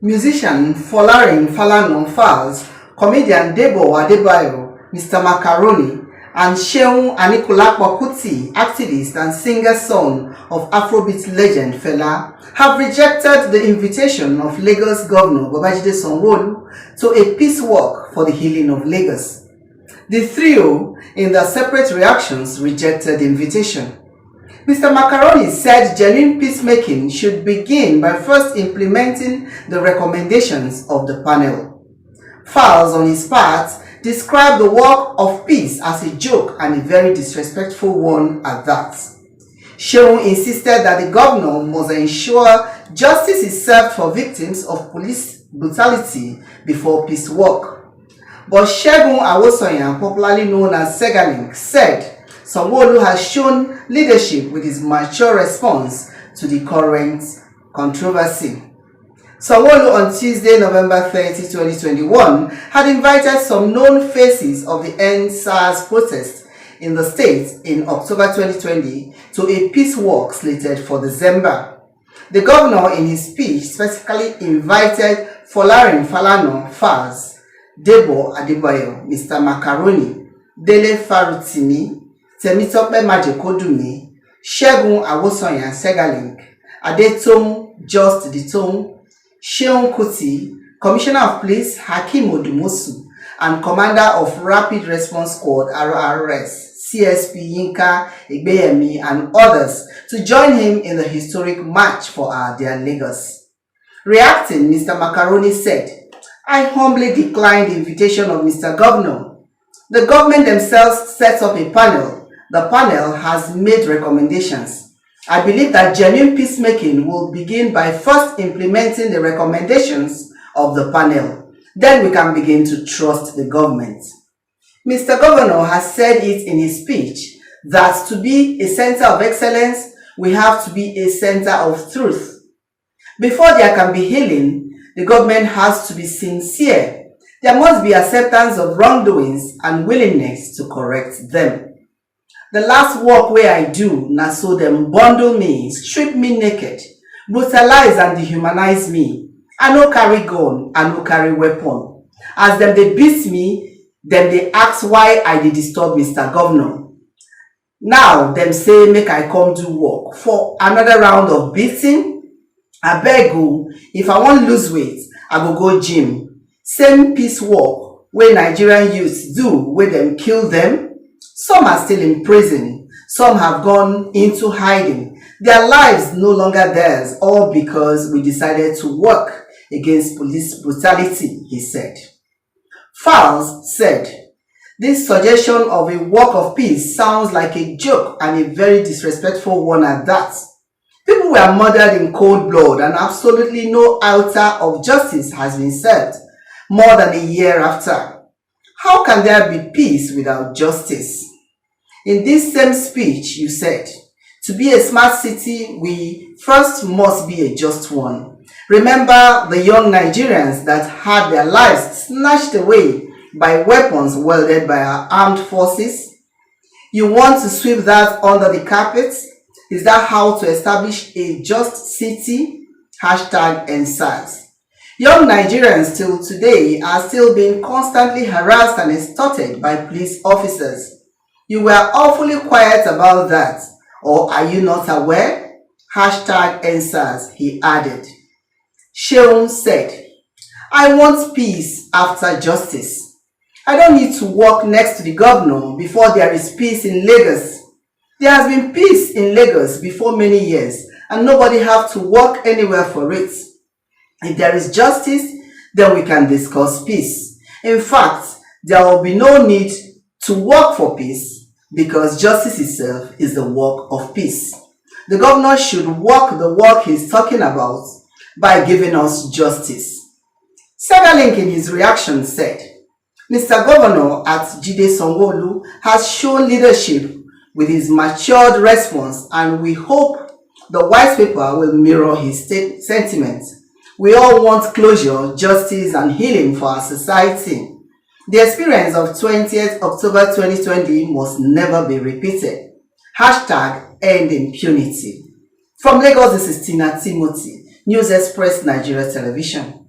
musician Falz, comedian Debo Adebayo, Mr. Macaroni, and Seun Kuti, activist and singer-son of Afrobeat legend Fela, have rejected the invitation of Lagos Governor Sanwo-Olu to a peace walk for the healing of Lagos. The trio, in their separate reactions, rejected the invitation. Mr. Macaroni said genuine peacemaking should begin by first implementing the recommendations of the panel. Falz, on his part, described the work of peace as a joke and a very disrespectful one at that. Seun insisted that the governor must ensure justice is served for victims of police brutality before peace work. But Segun Awosoyan, popularly known as Segalink, said Sanwo-Olu has shown leadership with his mature response to the current controversy. Sanwo-Olu on Tuesday, November 30, 2021, had invited some known faces of the End SARS protest in the state in October 2020 to a peace walk slated for December. The governor, in his speech, specifically invited Falz, Debo Adebayo, Mr. Macaroni, Dele Farutimi, Temitope Majekodunmi, Segun Awosoyan Segalink, Adetoun Just Diton, Seun Kuti, Commissioner of Police Hakeem Odumosu, and Commander of Rapid Response Squad RRS CSP Yinka Egbeyemi, and others to join him in the historic March for Our Dear Lagos. Reacting, Mr. Macaroni said, "I humbly decline the invitation of Mr. Governor. The government themselves set up a panel. The panel has made recommendations. I believe that genuine peacemaking will begin by first implementing the recommendations of the panel. Then we can begin to trust the government." Mr. Governor has said it in his speech that to be a center of excellence, we have to be a center of truth. Before there can be healing, the government has to be sincere. There must be acceptance of wrongdoings and willingness to correct them. The last work where I do, na so them bundle me, strip me naked, brutalize and dehumanize me. I no carry gun, I no carry weapon. As them they beat me, them they ask why I did disturb Mr. Governor. Now them say make I come do work for another round of beating. I beg you, if I want lose weight, I go gym. Same peace work where Nigerian youths do, where them kill them. Some are still in prison. Some have gone into hiding. Their lives no longer theirs, all because we decided to work against police brutality, he said. Falz said, "This suggestion of a walk of peace sounds like a joke and a very disrespectful one at that. People were murdered in cold blood and absolutely no iota of justice has been served more than a year after. How can there be peace without justice?" In this same speech, you said, "To be a smart city, we first must be a just one. Remember the young Nigerians that had their lives snatched away by weapons wielded by our armed forces? You want to sweep that under the carpet? Is that how to establish a just city? #EndSARS. Young Nigerians till today are still being constantly harassed and extorted by police officers. You were awfully quiet about that, or are you not aware? #EndSARS, he added. Seun said, "I want peace after justice. I don't need to walk next to the governor before there is peace in Lagos. There has been peace in Lagos before many years, and nobody have to walk anywhere for it. If there is justice, then we can discuss peace. In fact, there will be no need to work for peace because justice itself is the work of peace. The governor should walk the walk he's talking about by giving us justice." Segalink, in his reaction, said, "Mr. Governor at Jide Sanwo-Olu has shown leadership with his matured response, and we hope the white paper will mirror his sentiments. We all want closure, justice, and healing for our society. The experience of 20th October 2020 must never be repeated. #EndImpunity. From Lagos, this is Tina Timothy, News Express Nigeria Television.